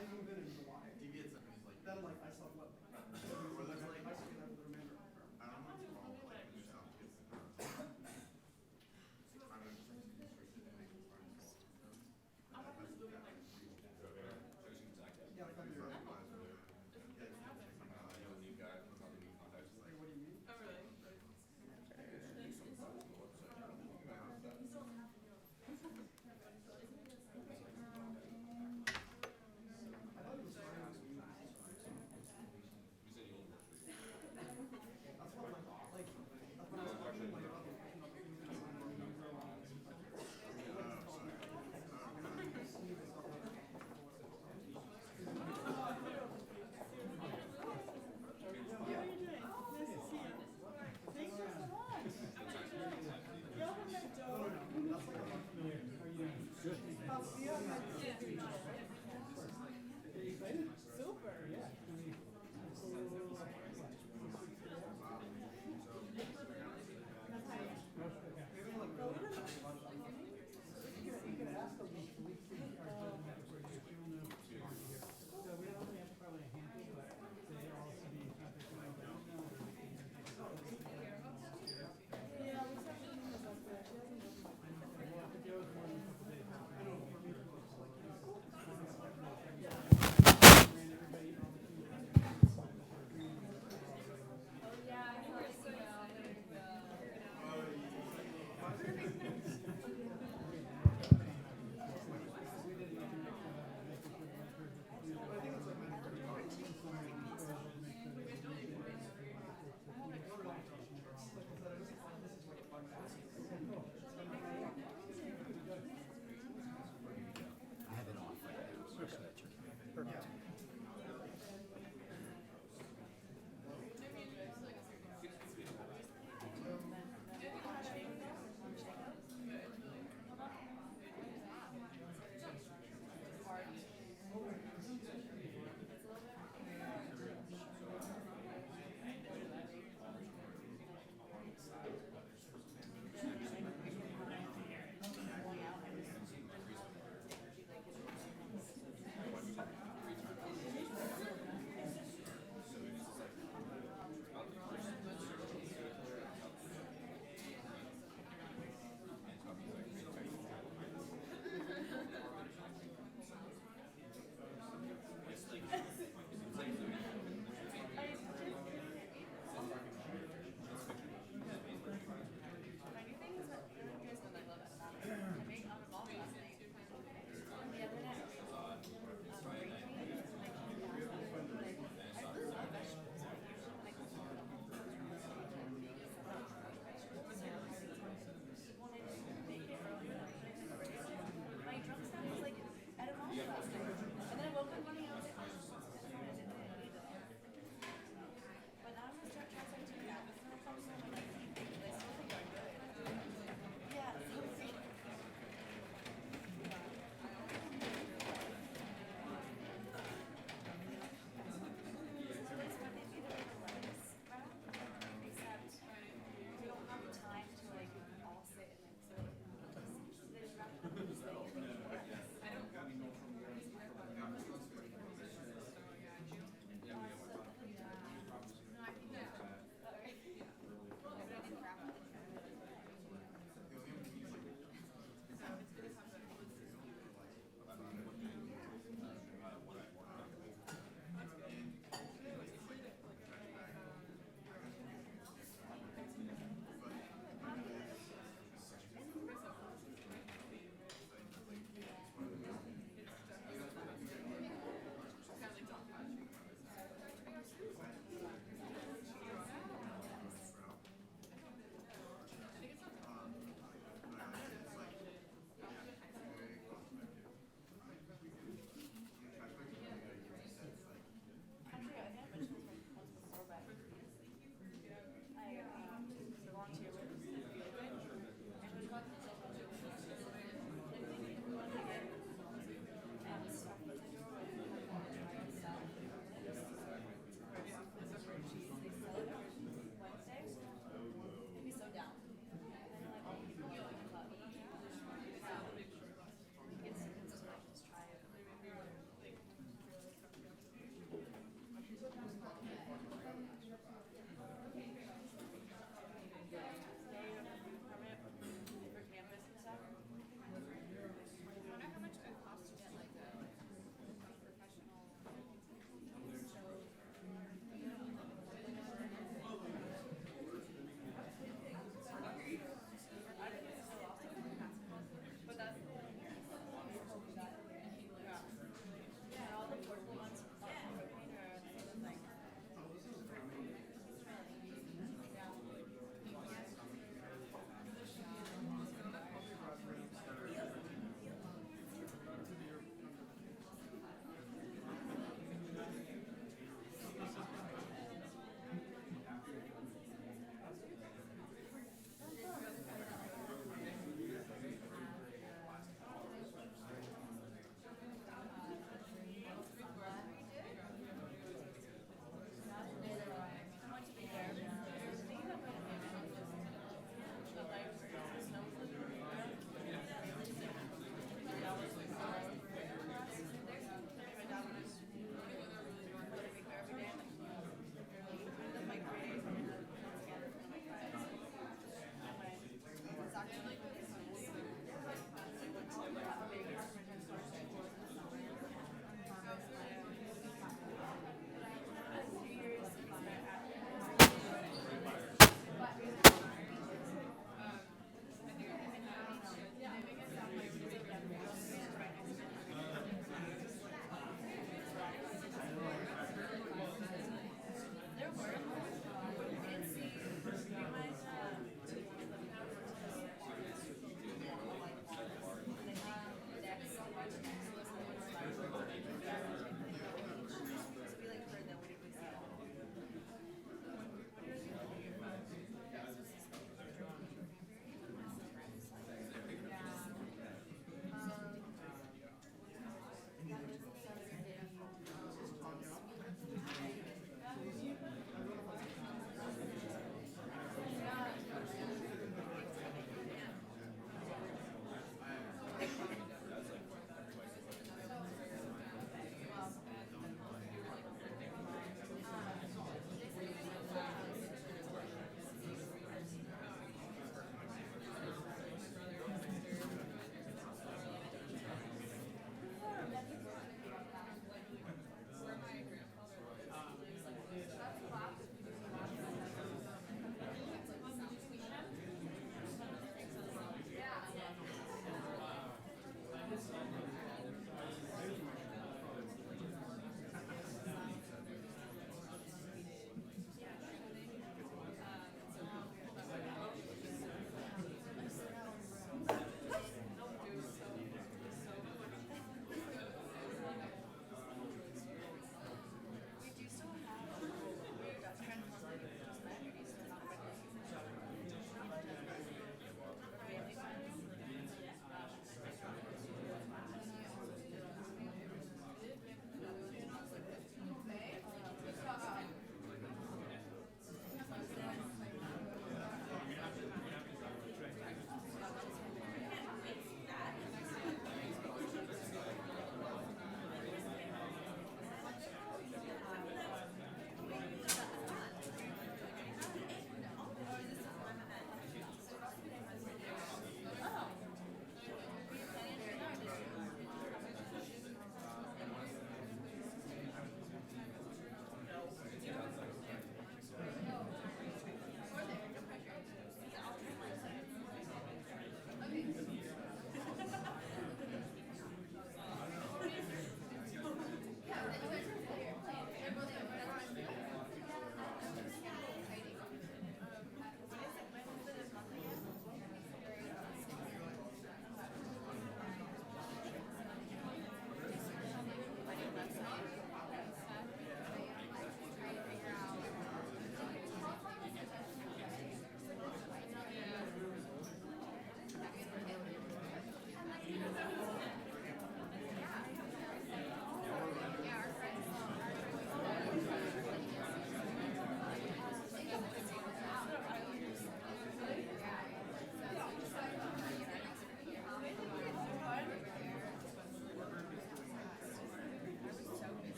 I move in in July. Deviates and he's like, Then like I saw what. or that's like, I should get that for the remainder. I don't know what it's called, like when yourself gets the kind of just like restricted and make it fine. Yeah, like I'm here. New guy, probably new contacts. Like, what do you mean? Oh, really? I thought it was starting this week. That's what like that's what I was talking like about the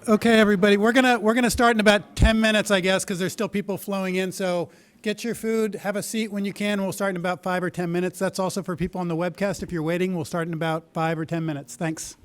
Okay, everybody, we're gonna start in about 10 minutes, I guess, because there's still people flowing in. So get your food, have a seat when you can. We'll start in about 5 or 10 minutes. That's also for people on the webcast. If you're waiting, we'll start in about 5 or 10 minutes. Thanks.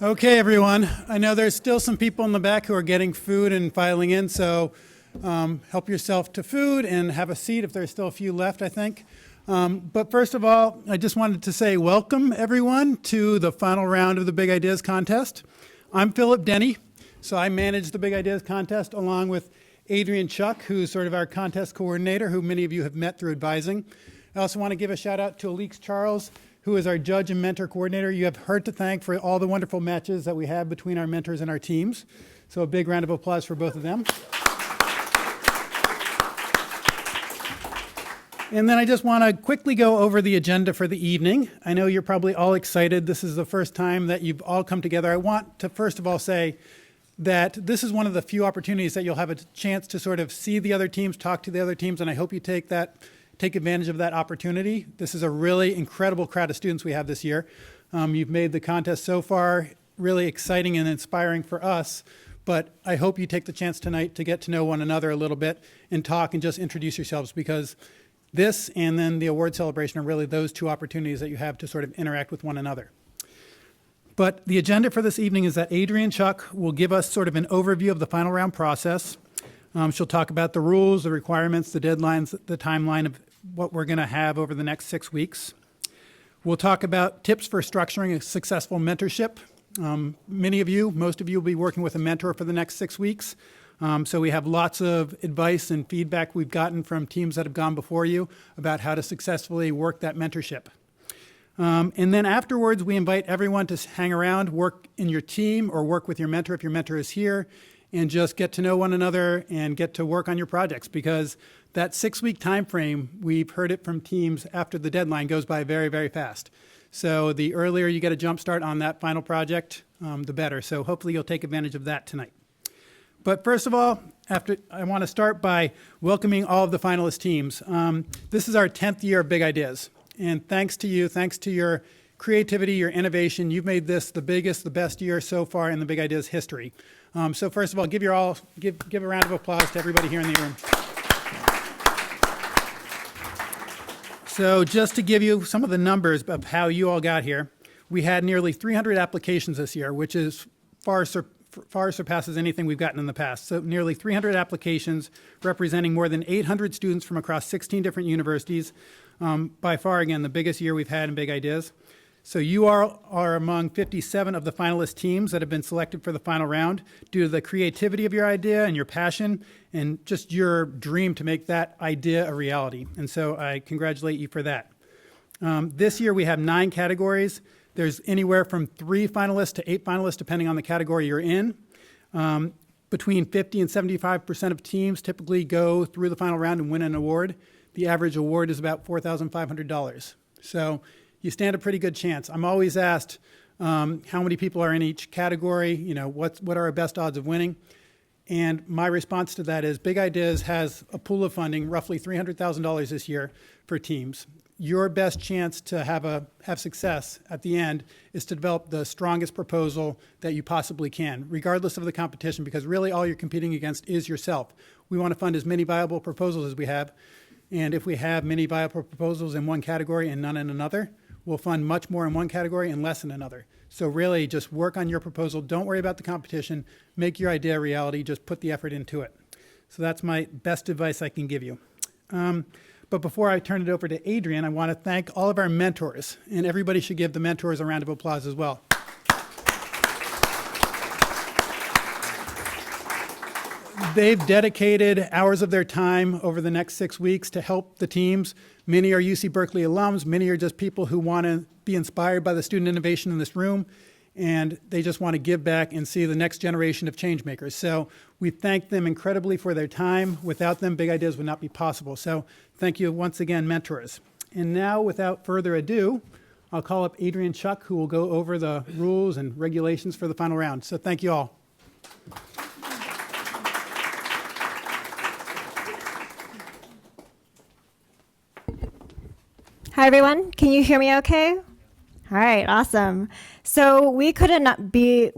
Okay, everyone. I know there's still some people in the back who are getting food and filing in, so help yourself to food and have a seat if there's still a few left, I think. But first of all, I just wanted to say welcome, everyone, to the final round of the Big Ideas Contest. I'm Philip Denny, so I manage the Big Ideas Contest along with Adrian Chuck, who's sort of our contest coordinator, who many of you have met through advising. I also want to give a shout out to Alix Charles, who is our judge and mentor coordinator. You have her to thank for all the wonderful matches that we have between our mentors and our teams. So a big round of applause for both of them. And then I just want to quickly go over the agenda for the evening. I know you're probably all excited. This is the first time that you've all come together. I want to first of all say that this is one of the few opportunities that you'll have a chance to sort of see the other teams, talk to the other teams, and I hope you take advantage of that opportunity. This is a really incredible crowd of students we have this year. You've made the contest so far really exciting and inspiring for us, but I hope you take the chance tonight to get to know one another a little bit and talk and just introduce yourselves, because this and then the award celebration are really those two opportunities that you have to sort of interact with one another. But the agenda for this evening is that Adrian Chuck will give us sort of an overview of the final round process. She'll talk about the rules, the requirements, the deadlines, the timeline of what we're going to have over the next 6 weeks. We'll talk about tips for structuring a successful mentorship. Most of you will be working with a mentor for the next 6 weeks. So we have lots of advice and feedback we've gotten from teams that have gone before you about how to successfully work that mentorship. And then afterwards, we invite everyone to hang around, work in your team, or work with your mentor if your mentor is here, and just get to know one another and get to work on your projects, because that 6-week time frame, we've heard it from teams after the deadline, goes by very, very fast. So the earlier you get a jump start on that final project, the better. So hopefully you'll take advantage of that tonight. But first of all, I want to start by welcoming all of the finalist teams. This is our 10th year of Big Ideas. And thanks to you, thanks to your creativity, your innovation, you've made this the biggest, the best year so far in the Big Ideas history. So first of all, give a round of applause to everybody here in the room. So just to give you some of the numbers of how you all got here, we had nearly 300 applications this year, which is far surpasses anything we've gotten in the past. So nearly 300 applications representing more than 800 students from across 16 different universities. By far, again, the biggest year we've had in Big Ideas. So you are among 57 of the finalist teams that have been selected for the final round due to the creativity of your idea and your passion and just your dream to make that idea a reality. And so I congratulate you for that. This year we have 9 categories. There's anywhere from 3 finalists to 8 finalists, depending on the category you're in. Between 50 and 75% of teams typically go through the final round and win an award. The average award is about $4,500. So you stand a pretty good chance. I'm always asked how many people are in each category, what are our best odds of winning? And my response to that is Big Ideas has a pool of funding, roughly $300,000 this year for teams. Your best chance to have success at the end is to develop the strongest proposal that you possibly can, regardless of the competition, because really all you're competing against is yourself. We want to fund as many viable proposals as we have, and if we have many viable proposals in one category and none in another, we'll fund much more in one category and less in another. So really just work on your proposal. Don't worry about the competition. Make your idea a reality. Just put the effort into it. So that's my best advice I can give you. But before I turn it over to Adrian, I want to thank all of our mentors, and everybody should give the mentors a round of applause as well. They've dedicated hours of their time over the next 6 weeks to help the teams. Many are UC Berkeley alums. Many are just people who want to be inspired by the student innovation in this room, and they just want to give back and see the next generation of change makers. So we thank them incredibly for their time. Without them, Big Ideas would not be possible. So thank you once again, mentors. And now, without further ado, I'll call up Adrian Chuck, who will go over the rules and regulations for the final round. So thank you all. Hi, everyone. Can you hear me okay? All right, awesome. So we couldn't be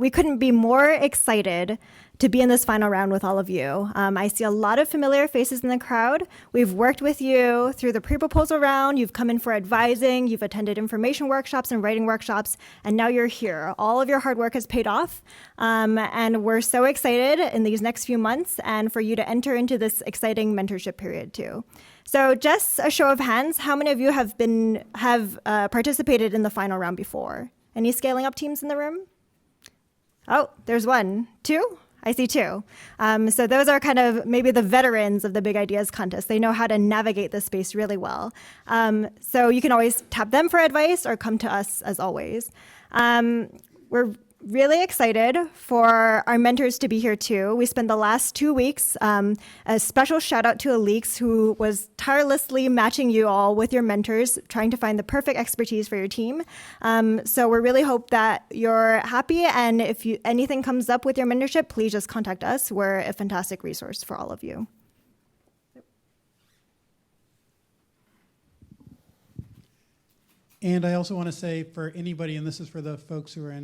more excited to be in this final round with all of you. I see a lot of familiar faces in the crowd. We've worked with you through the pre-proposal round. You've come in for advising. You've attended information workshops and writing workshops, and now you're here. All of your hard work has paid off, and we're so excited in these next few months and for you to enter into this exciting mentorship period too. So just a show of hands, how many of you have participated in the final round before? Any scaling up teams in the room? Oh, there's one. Two? I see two. So those are kind of maybe the veterans of the Big Ideas contest. They know how to navigate this space really well. So you can always tap them for advice or come to us as always. We're really excited for our mentors to be here too. We spent the last 2 weeks, a special shout out to Alix, who was tirelessly matching you all with your mentors, trying to find the perfect expertise for your team. So we really hope that you're happy, and if anything comes up with your mentorship, please just contact us. We're a fantastic resource for all of you. And I also want to say for anybody, and this is for the folks who are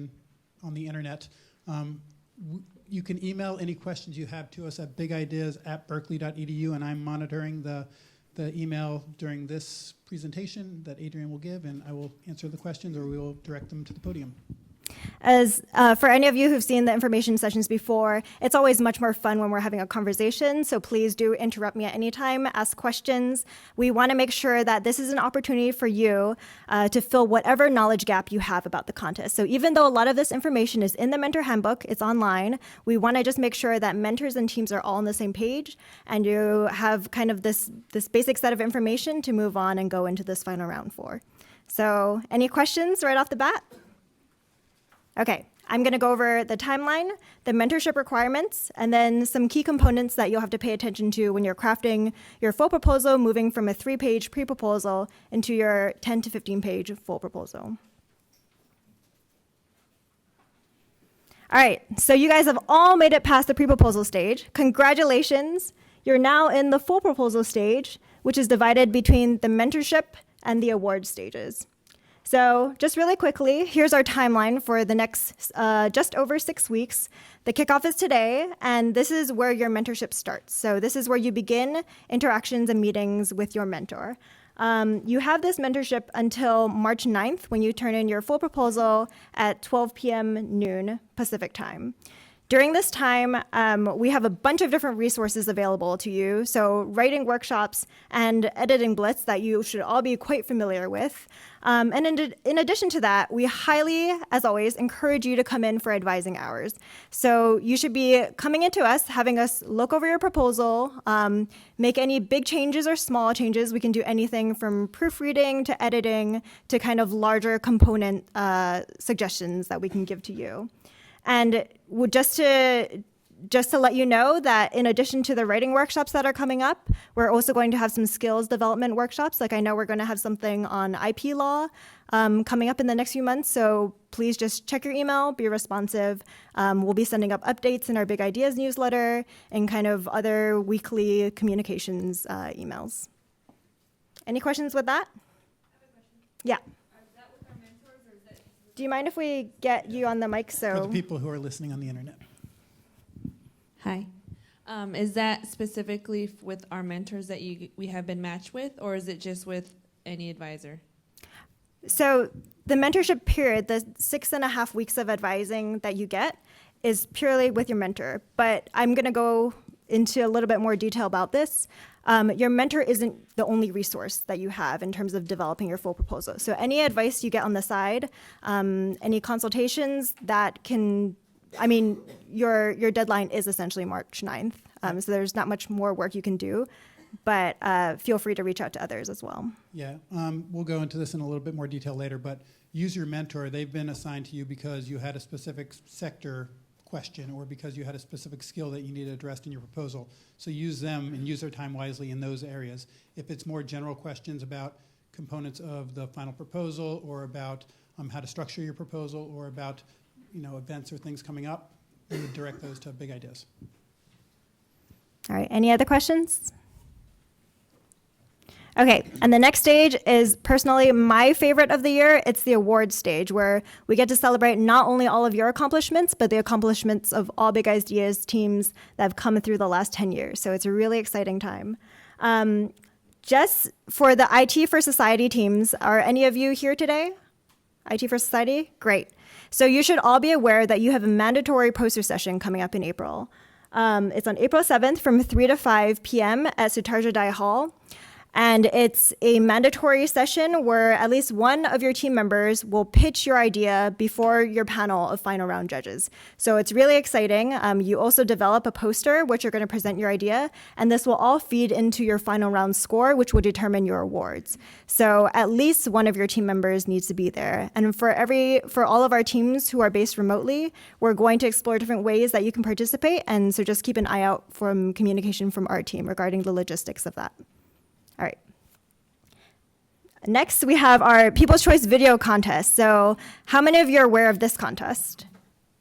on the internet, you can email any questions you have to us at bigideas@berkeley.edu, and I'm monitoring the email during this presentation that Adrian will give, and I will answer the questions or we will direct them to the podium. As for any of you who've seen the information sessions before, it's always much more fun when we're having a conversation, so please do interrupt me at any time, ask questions. We want to make sure that this is an opportunity for you to fill whatever knowledge gap you have about the contest. So even though a lot of this information is in the mentor handbook, it's online, we want to just make sure that mentors and teams are all on the same page and you have kind of this basic set of information to move on and go into this final round for. So any questions right off the bat? Okay, I'm going to go over the timeline, the mentorship requirements, and then some key components that you'll have to pay attention to when you're crafting your full proposal, moving from a 3-page pre-proposal into your 10 to 15-page full proposal. All right, so you guys have all made it past the pre-proposal stage. Congratulations. You're now in the full proposal stage, which is divided between the mentorship and the award stages. So just really quickly, here's our timeline for the next just over 6 weeks. The kickoff is today, and this is where your mentorship starts. So this is where you begin interactions and meetings with your mentor. You have this mentorship until March 9th when you turn in your full proposal at 12 p.m. noon Pacific time. During this time, we have a bunch of different resources available to you. So writing workshops and editing blitz that you should all be quite familiar with. And in addition to that, we highly, as always, encourage you to come in for advising hours. So you should be coming into us, having us look over your proposal, make any big changes or small changes. We can do anything from proofreading to editing to kind of larger component suggestions that we can give to you. And just to let you know that in addition to the writing workshops that are coming up, we're also going to have some skills development workshops. Like I know we're going to have something on IP law coming up in the next few months. So please just check your email, be responsive. We'll be sending up updates in our Big Ideas newsletter and kind of other weekly communications emails. Any questions with that? I have a question. Yeah. Do you mind if we get you on the mic? For the people who are listening on the internet. Hi. Is that specifically with our mentors that we have been matched with, or is it just with any advisor? So the mentorship period, the 6.5 weeks of advising that you get is purely with your mentor. But I'm going to go into a little bit more detail about this. Your mentor isn't the only resource that you have in terms of developing your full proposal. So any advice you get on the side, any consultations that can, your deadline is essentially March 9th. So there's not much more work you can do, but feel free to reach out to others as well. Yeah, we'll go into this in a little bit more detail later, but use your mentor. They've been assigned to you because you had a specific sector question or because you had a specific skill that you needed addressed in your proposal. So use them and use their time wisely in those areas. If it's more general questions about components of the final proposal or about how to structure your proposal or about events or things coming up, you would direct those to Big Ideas. All right, any other questions? Okay, and the next stage is personally my favorite of the year. It's the awards stage, where we get to celebrate not only all of your accomplishments, but the accomplishments of all Big Ideas teams that have come through the last 10 years. So it's a really exciting time. Just for the IT for Society teams, are any of you here today? IT for Society? Great. So you should all be aware that you have a mandatory poster session coming up in April. It's on April 7th from 3 to 5 p.m. at Sutarja Dai Hall. And it's a mandatory session where at least one of your team members will pitch your idea before your panel of final round judges. So it's really exciting. You also develop a poster, which you're going to present your idea, and this will all feed into your final round score, which will determine your awards. So at least one of your team members needs to be there. And for all of our teams who are based remotely, we're going to explore different ways that you can participate. And so just keep an eye out from communication from our team regarding the logistics of that. All right. Next, we have our People's Choice Video Contest. So how many of you are aware of this contest?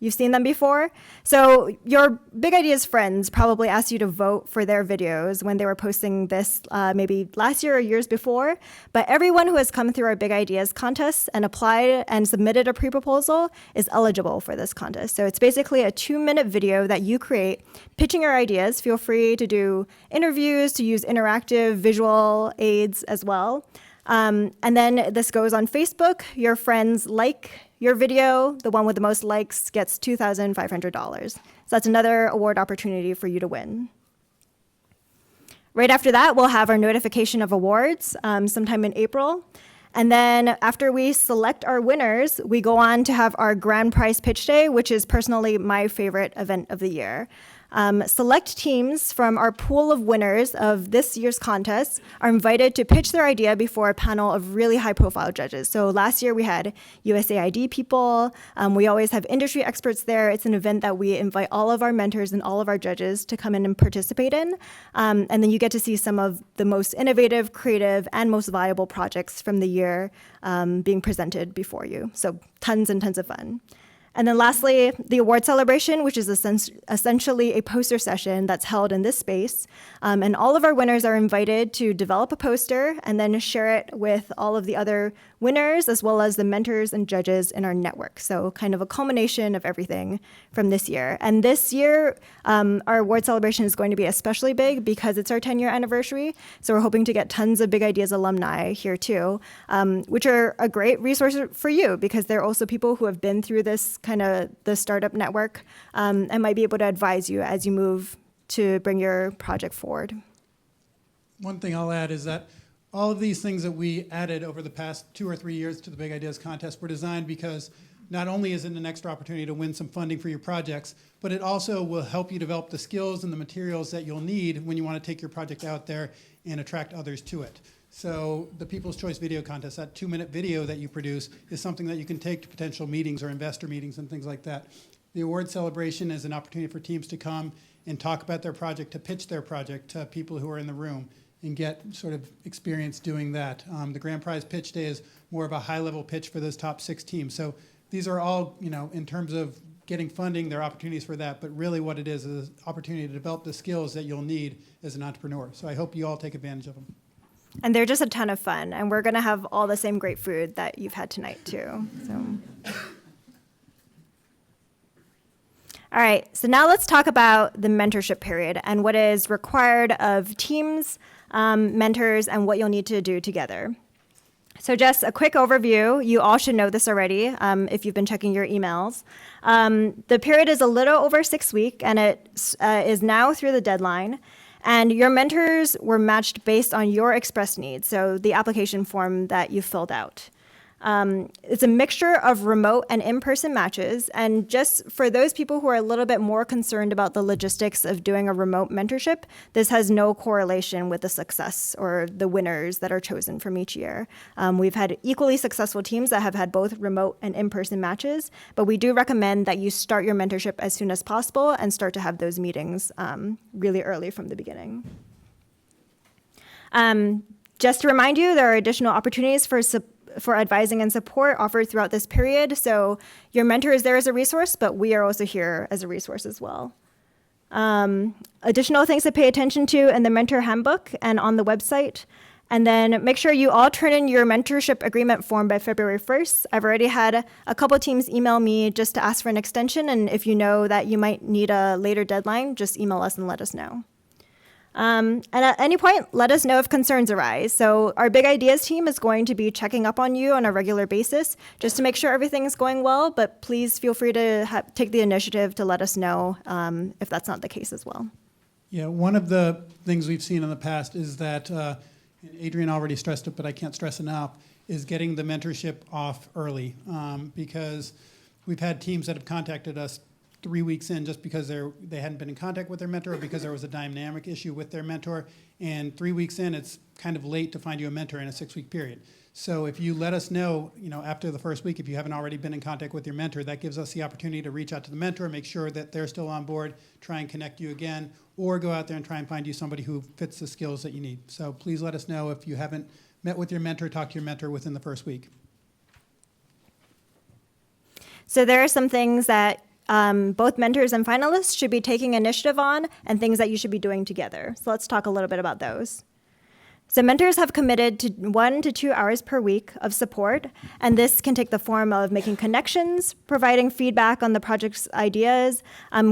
You've seen them before? So your Big Ideas friends probably asked you to vote for their videos when they were posting this maybe last year or years before. But everyone who has come through our Big Ideas contest and applied and submitted a pre-proposal is eligible for this contest. So it's basically a 2-minute video that you create pitching your ideas. Feel free to do interviews, to use interactive visual aids as well. And then this goes on Facebook. Your friends like your video. The one with the most likes gets $2,500. So that's another award opportunity for you to win. Right after that, we'll have our notification of awards sometime in April. And then after we select our winners, we go on to have our grand prize pitch day, which is personally my favorite event of the year. Select teams from our pool of winners of this year's contest are invited to pitch their idea before a panel of really high-profile judges. So last year we had USAID people. We always have industry experts there. It's an event that we invite all of our mentors and all of our judges to come in and participate in. And then you get to see some of the most innovative, creative, and most viable projects from the year being presented before you. So tons and tons of fun. And then lastly, the award celebration, which is essentially a poster session that's held in this space. And all of our winners are invited to develop a poster and then share it with all of the other winners, as well as the mentors and judges in our network. So kind of a culmination of everything from this year. And this year, our award celebration is going to be especially big because it's our 10-year anniversary. So we're hoping to get tons of Big Ideas alumni here too, which are a great resource for you because they're also people who have been through this kind of the startup network and might be able to advise you as you move to bring your project forward. One thing I'll add is that all of these things that we added over the past 2 or 3 years to the Big Ideas contest were designed because not only is it an extra opportunity to win some funding for your projects, but it also will help you develop the skills and the materials that you'll need when you want to take your project out there and attract others to it. So the People's Choice Video Contest, that 2-minute video that you produce, is something that you can take to potential meetings or investor meetings and things like that. The award celebration is an opportunity for teams to come and talk about their project, to pitch their project to people who are in the room and get sort of experience doing that. The grand prize pitch day is more of a high-level pitch for those top 6 teams. So these are all, in terms of getting funding, there are opportunities for that, but really what it is an opportunity to develop the skills that you'll need as an entrepreneur. So I hope you all take advantage of them. And they're just a ton of fun, and we're gonna have all the same great food that you've had tonight too. So. All right, so now let's talk about the mentorship period and what is required of teams, mentors, and what you'll need to do together. So just a quick overview. You all should know this already if you've been checking your emails. The period is a little over 6 weeks, and it is now through the deadline. And your mentors were matched based on your express needs, so the application form that you filled out. It's a mixture of remote and in-person matches. And just for those people who are a little bit more concerned about the logistics of doing a remote mentorship, this has no correlation with the success or the winners that are chosen from each year. We've had equally successful teams that have had both remote and in-person matches, but we do recommend that you start your mentorship as soon as possible and start to have those meetings really early from the beginning. Just to remind you, there are additional opportunities for advising and support offered throughout this period. So your mentor is there as a resource, but we are also here as a resource as well. Additional things to pay attention to in the mentor handbook and on the website. And then make sure you all turn in your mentorship agreement form by February 1st. I've already had a couple teams email me just to ask for an extension. And if you know that you might need a later deadline, just email us and let us know. And at any point, let us know if concerns arise. So our Big Ideas team is going to be checking up on you on a regular basis just to make sure everything is going well. But please feel free to take the initiative to let us know if that's not the case as well. Yeah, one of the things we've seen in the past is that, and Adrian already stressed it, but I can't stress enough, is getting the mentorship off early. Because we've had teams that have contacted us 3 weeks in just because they hadn't been in contact with their mentor or because there was a dynamic issue with their mentor. And 3 weeks in, it's kind of late to find you a mentor in a 6-week period. So if you let us know, after the first week, if you haven't already been in contact with your mentor, that gives us the opportunity to reach out to the mentor, make sure that they're still on board, try and connect you again, or go out there and try and find you somebody who fits the skills that you need. So please let us know if you haven't met with your mentor, talk to your mentor within the first week. So there are some things that both mentors and finalists should be taking initiative on and things that you should be doing together. So let's talk a little bit about those. So mentors have committed to 1 to 2 hours per week of support, and this can take the form of making connections, providing feedback on the project's ideas,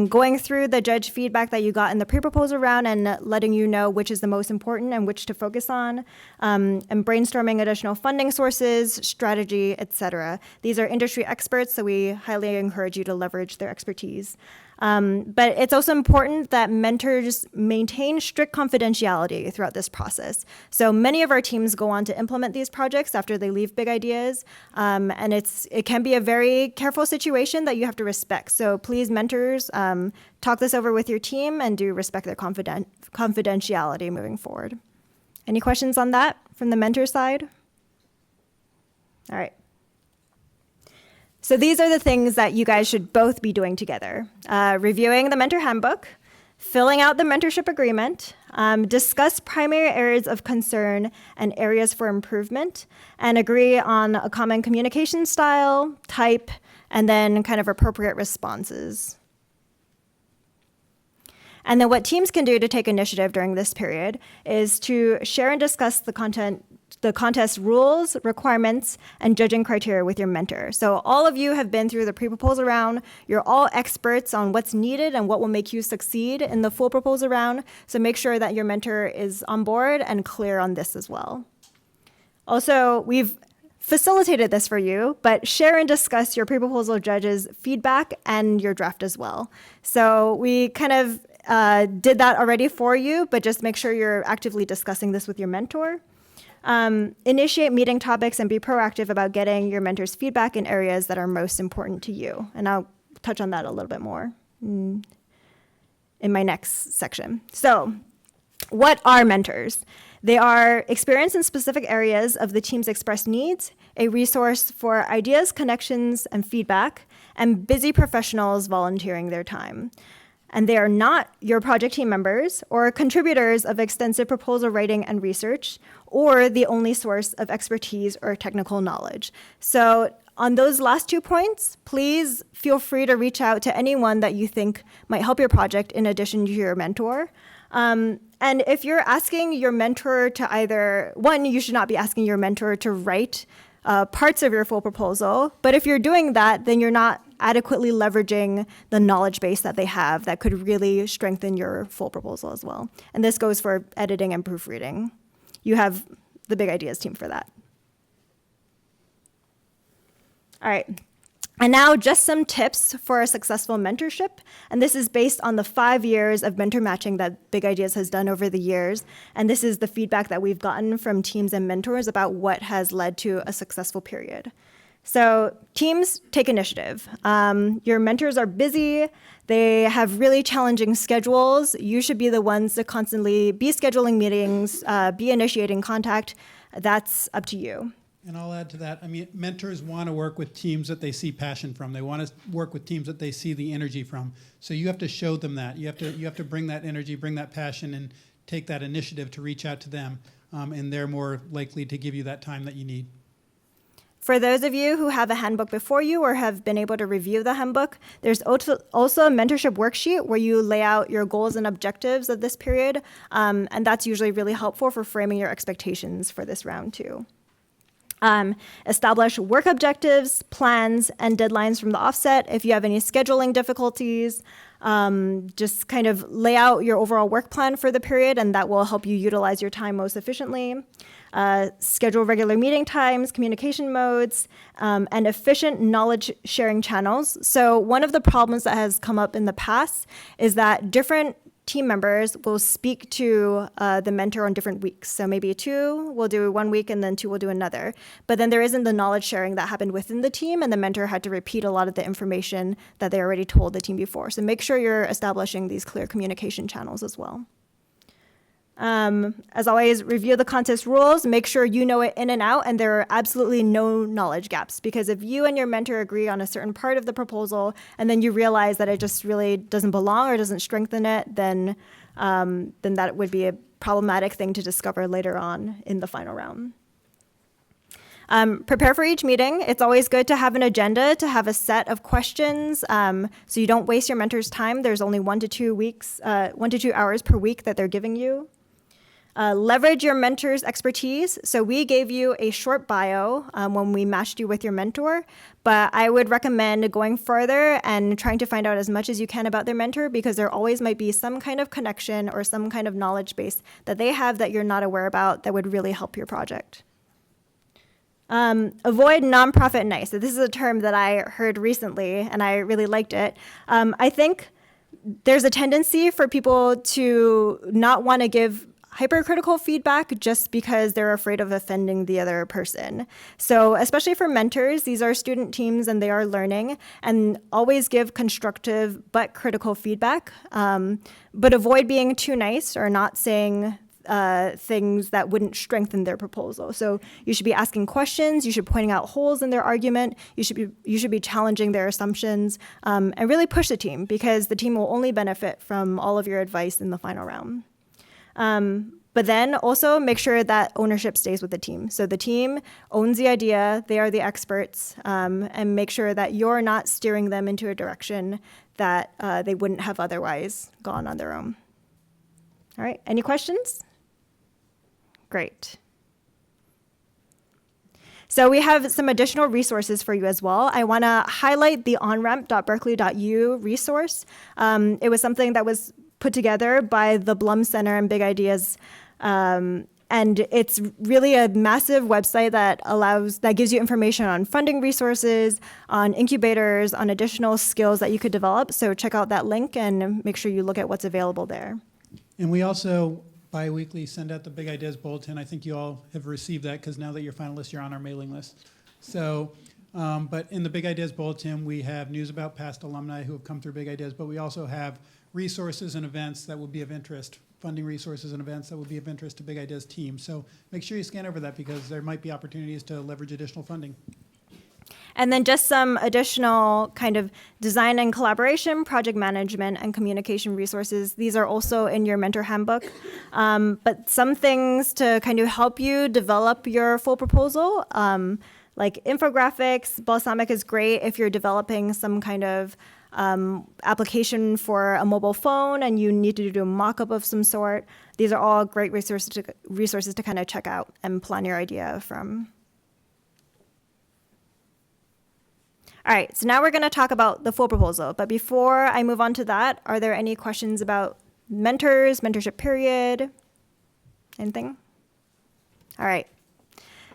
going through the judge feedback that you got in the pre-proposal round and letting you know which is the most important and which to focus on, and brainstorming additional funding sources, strategy, etc. These are industry experts, so we highly encourage you to leverage their expertise. But it's also important that mentors maintain strict confidentiality throughout this process. So many of our teams go on to implement these projects after they leave Big Ideas, and it can be a very careful situation that you have to respect. So please, mentors, talk this over with your team and do respect their confidentiality moving forward. Any questions on that from the mentor side? All right. So these are the things that you guys should both be doing together. Reviewing the mentor handbook, filling out the mentorship agreement, discuss primary areas of concern and areas for improvement, and agree on a common communication style, type, and then kind of appropriate responses. And then what teams can do to take initiative during this period is to share and discuss the contest rules, requirements, and judging criteria with your mentor. So all of you have been through the pre-proposal round. You're all experts on what's needed and what will make you succeed in the full proposal round. So make sure that your mentor is on board and clear on this as well. Also, we've facilitated this for you, but share and discuss your pre-proposal judge's feedback and your draft as well. So we kind of did that already for you, but just make sure you're actively discussing this with your mentor. Initiate meeting topics and be proactive about getting your mentor's feedback in areas that are most important to you. And I'll touch on that a little bit more in my next section. So what are mentors? They are experienced in specific areas of the team's expressed needs, a resource for ideas, connections, and feedback, and busy professionals volunteering their time. And they are not your project team members or contributors of extensive proposal writing and research, or the only source of expertise or technical knowledge. So on those last 2 points, please feel free to reach out to anyone that you think might help your project in addition to your mentor. And if you're asking your mentor to either, one, you should not be asking your mentor to write parts of your full proposal, but if you're doing that, then you're not adequately leveraging the knowledge base that they have that could really strengthen your full proposal as well. And this goes for editing and proofreading. You have the Big Ideas team for that. All right. And now just some tips for a successful mentorship. And this is based on the 5 years of mentor matching that Big Ideas has done over the years. And this is the feedback that we've gotten from teams and mentors about what has led to a successful period. So teams, take initiative. Your mentors are busy. They have really challenging schedules. You should be the ones to constantly be scheduling meetings, be initiating contact. That's up to you. And I'll add to that. I mean, mentors want to work with teams that they see passion from. They want to work with teams that they see the energy from. So you have to show them that. You have to bring that energy, bring that passion, and take that initiative to reach out to them. And they're more likely to give you that time that you need. For those of you who have a handbook before you or have been able to review the handbook, there's also a mentorship worksheet where you lay out your goals and objectives of this period, and that's usually really helpful for framing your expectations for this round too. Establish work objectives, plans, and deadlines from the offset. If you have any scheduling difficulties, just kind of lay out your overall work plan for the period, and that will help you utilize your time most efficiently. Schedule regular meeting times, communication modes, and efficient knowledge sharing channels. So one of the problems that has come up in the past is that different team members will speak to the mentor on different weeks. So maybe two will do 1 week and then two will do another. But then there isn't the knowledge sharing that happened within the team, and the mentor had to repeat a lot of the information that they already told the team before. So make sure you're establishing these clear communication channels as well. As always, review the contest rules, make sure you know it in and out, and there are absolutely no knowledge gaps, because if you and your mentor agree on a certain part of the proposal and then you realize that it just really doesn't belong or doesn't strengthen it, then that would be a problematic thing to discover later on in the final round. Prepare for each meeting. It's always good to have an agenda, to have a set of questions, so you don't waste your mentor's time. There's only 1 to 2 hours per week that they're giving you. Leverage your mentor's expertise. So we gave you a short bio when we matched you with your mentor, but I would recommend going further and trying to find out as much as you can about their mentor, because there always might be some kind of connection or some kind of knowledge base that they have that you're not aware about that would really help your project. Avoid nonprofit nice. So this is a term that I heard recently and I really liked it. I think there's a tendency for people to not want to give hypercritical feedback just because they're afraid of offending the other person. So especially for mentors, these are student teams and they are learning, and always give constructive but critical feedback. But avoid being too nice or not saying things that wouldn't strengthen their proposal. So you should be asking questions, you should be pointing out holes in their argument, you should be challenging their assumptions, and really push the team, because the team will only benefit from all of your advice in the final round. But then also make sure that ownership stays with the team. So the team owns the idea, they are the experts, and make sure that you're not steering them into a direction that they wouldn't have otherwise gone on their own. All right, any questions? Great. So we have some additional resources for you as well. I want to highlight the onramp.berkeley.u resource. It was something that was put together by the Blum Center and Big Ideas, and it's really a massive website that gives you information on funding resources, on incubators, on additional skills that you could develop. So check out that link and make sure you look at what's available there. And we also bi-weekly send out the Big Ideas Bulletin. I think you all have received that, because now that you're finalists, you're on our mailing list. So, but in the Big Ideas Bulletin, we have news about past alumni who have come through Big Ideas, but we also have resources and events that will be of interest, funding resources and events that will be of interest to Big Ideas team. So make sure you scan over that, because there might be opportunities to leverage additional funding. And then just some additional kind of design and collaboration, project management, and communication resources. These are also in your mentor handbook. But some things to kind of help you develop your full proposal, like infographics. Balsamiq is great if you're developing some kind of application for a mobile phone and you need to do a mock-up of some sort. These are all great resources to kind of check out and plan your idea from. All right, so now we're going to talk about the full proposal. But before I move on to that, are there any questions about mentors, mentorship period, anything? All right.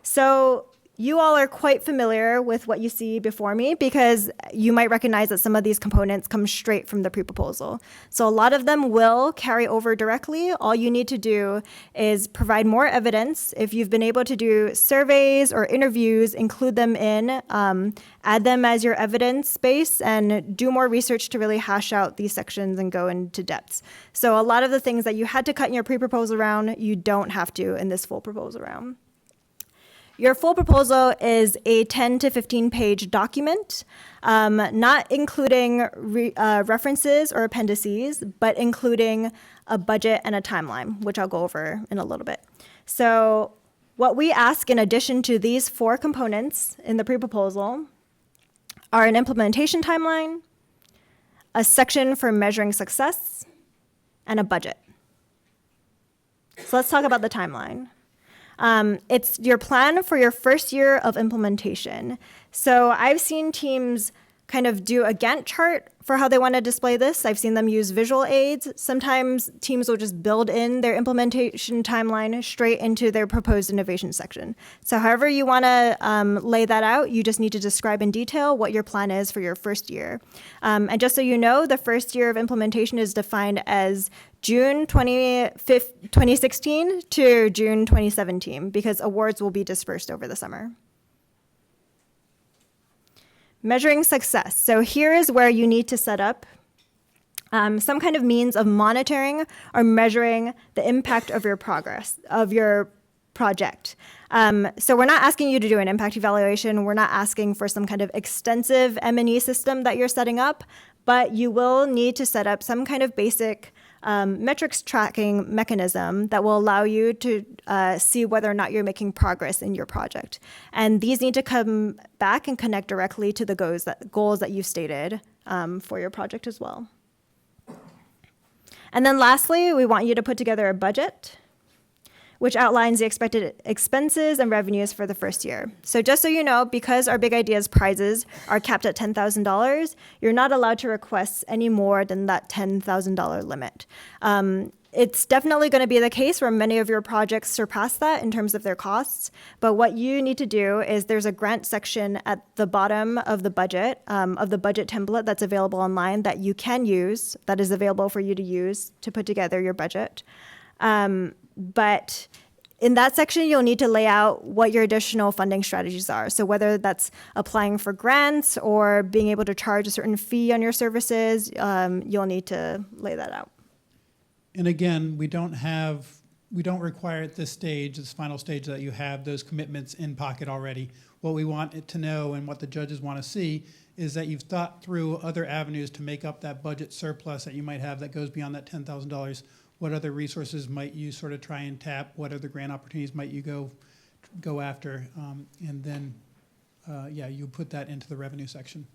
So you all are quite familiar with what you see before me, because you might recognize that some of these components come straight from the pre-proposal. So a lot of them will carry over directly. All you need to do is provide more evidence. If you've been able to do surveys or interviews, include them in, add them as your evidence base, and do more research to really hash out these sections and go into depths. So a lot of the things that you had to cut in your pre-proposal round, you don't have to in this full proposal round. Your full proposal is a 10 to 15 page document, not including references or appendices, but including a budget and a timeline, which I'll go over in a little bit. So What we ask in addition to these 4 components in the pre-proposal are an implementation timeline, a section for measuring success, and a budget. So let's talk about the timeline. It's your plan for your first year of implementation. So I've seen teams kind of do a Gantt chart for how they want to display this. I've seen them use visual aids. Sometimes teams will just build in their implementation timeline straight into their proposed innovation section. So however you want to lay that out, you just need to describe in detail what your plan is for your first year. And just so you know, the first year of implementation is defined as June 2016 to June 2017 because awards will be dispersed over the summer. Measuring success. So here is where you need to set up some kind of means of monitoring or measuring the impact of your progress, of your project. So we're not asking you to do an impact evaluation. We're not asking for some kind of extensive M&E system that you're setting up, but you will need to set up some kind of basic metrics tracking mechanism that will allow you to see whether or not you're making progress in your project. And these need to come back and connect directly to the goals that you've stated for your project as well. And then lastly, we want you to put together a budget, which outlines the expected expenses and revenues for the first year. So just so you know, because our Big Ideas prizes are capped at $10,000, you're not allowed to request any more than that $10,000 limit. It's definitely going to be the case where many of your projects surpass that in terms of their costs. But what you need to do is there's a grant section at the bottom of the budget template that's available online that you can use, that is available for you to use to put together your budget. But in that section, you'll need to lay out what your additional funding strategies are. So whether that's applying for grants or being able to charge a certain fee on your services, you'll need to lay that out. And again, we don't require at this stage, this final stage, that you have those commitments in pocket already. What we want it to know and what the judges want to see is that you've thought through other avenues to make up that budget surplus that you might have that goes beyond that $10,000. What other resources might you sort of try and tap? What other grant opportunities might you go after? And then, you put that into the revenue section.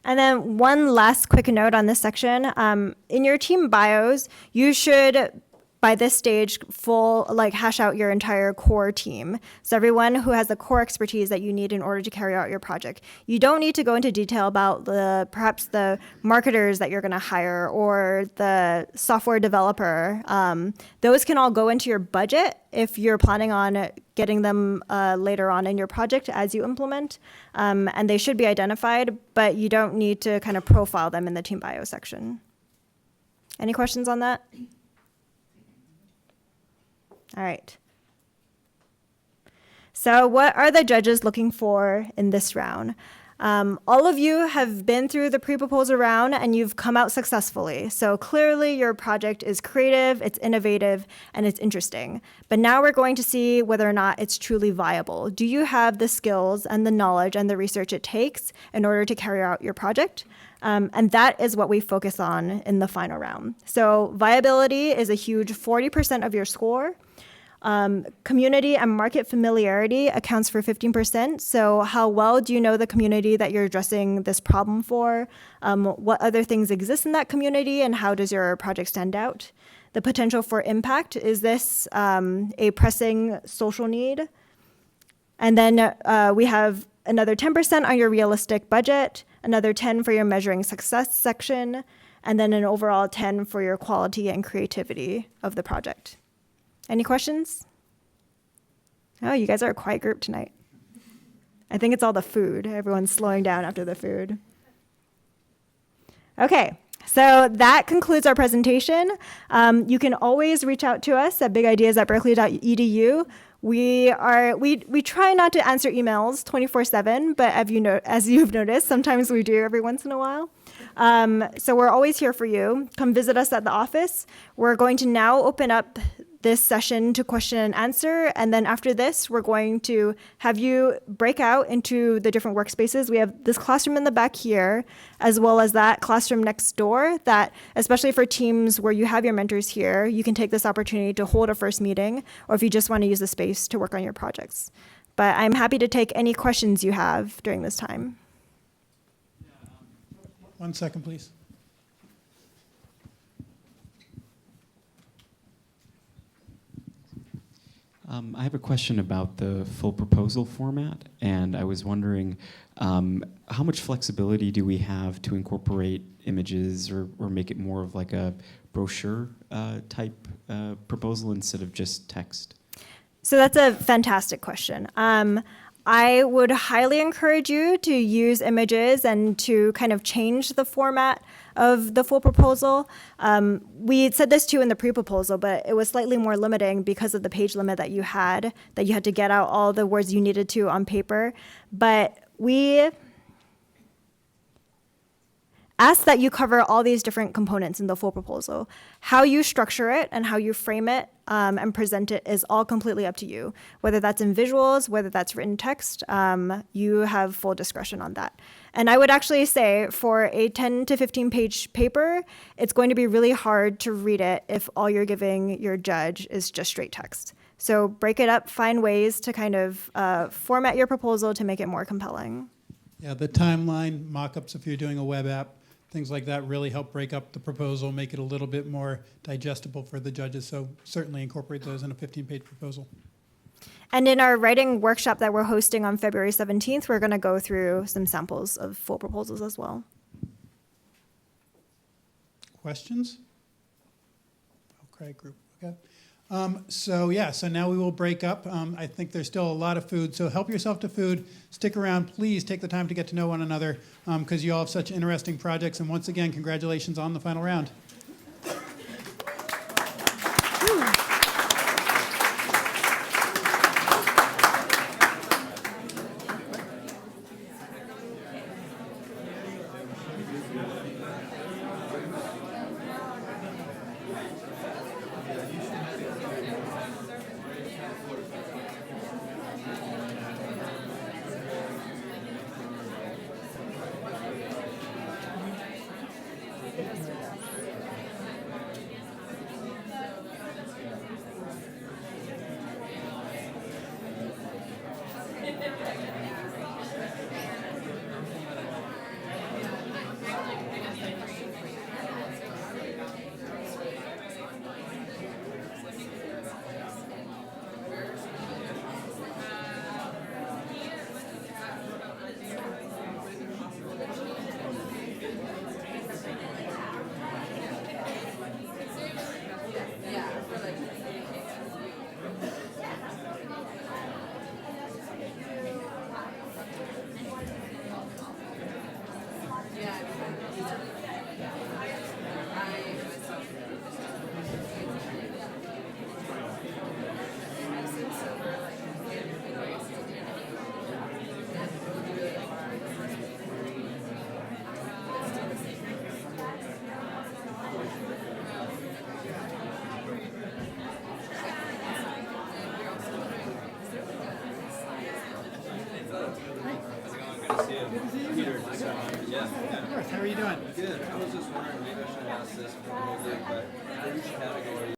And then one last quick note on this section. In your team bios, you should, by this stage, hash out your entire core team. So everyone who has the core expertise that you need in order to carry out your project. You don't need to go into detail about perhaps the marketers that you're going to hire or the software developer. Those can all go into your budget if you're planning on getting them later on in your project as you implement. And they should be identified, but you don't need to kind of profile them in the team bio section. Any questions on that? All right. So what are the judges looking for in this round? All of you have been through the pre-proposal round and you've come out successfully. So clearly your project is creative, it's innovative, and it's interesting. But now we're going to see whether or not it's truly viable. Do you have the skills and the knowledge and the research it takes in order to carry out your project? And that is what we focus on in the final round. So viability is a huge 40% of your score. Community and market familiarity accounts for 15%. So how well do you know the community that you're addressing this problem for? What other things exist in that community and how does your project stand out? The potential for impact, is this a pressing social need? And then we have another 10% on your realistic budget, another 10 for your measuring success section, and then an overall 10 for your quality and creativity of the project. Any questions? Oh, you guys are a quiet group tonight. I think it's all the food. Everyone's slowing down after the food. Okay, so that concludes our presentation. You can always reach out to us at bigideas@berkeley.edu. We try not to answer emails 24/7, but as you've noticed, sometimes we do every once in a while. So we're always here for you. Come visit us at the office. We're going to now open up this session to question and answer. And then after this, we're going to have you break out into the different workspaces. We have this classroom in the back here, as well as that classroom next door that, especially for teams where you have your mentors here, you can take this opportunity to hold a first meeting, or if you just want to use the space to work on your projects. But I'm happy to take any questions you have during this time. 1 second, please. I have a question about the full proposal format, and I was wondering how much flexibility do we have to incorporate images or make it more of like a brochure type proposal instead of just text? So that's a fantastic question. I would highly encourage you to use images and to kind of change the format of the full proposal. We said this too in the pre-proposal, but it was slightly more limiting because of the page limit that you had to get out all the words you needed to on paper. But we ask that you cover all these different components in the full proposal. How you structure it and how you frame it and present it is all completely up to you. Whether that's in visuals, whether that's written text, you have full discretion on that. And I would actually say for a 10 to 15 page paper, it's going to be really hard to read it if all you're giving your judge is just straight text. So break it up, find ways to kind of format your proposal to make it more compelling. Yeah, the timeline, mock-ups if you're doing a web app, things like that really help break up the proposal, make it a little bit more digestible for the judges. So certainly incorporate those in a 15-page proposal. And in our writing workshop that we're hosting on February 17th, we're going to go through some samples of full proposals as well. Questions? Okay, group. Okay. So now we will break up. I think there's still a lot of food, so help yourself to food. Stick around. Please take the time to get to know one another because you all have such interesting projects. And once again, congratulations on the final round. Of course. How are you doing? Good. I was just wondering, maybe I should ask this, but for each category.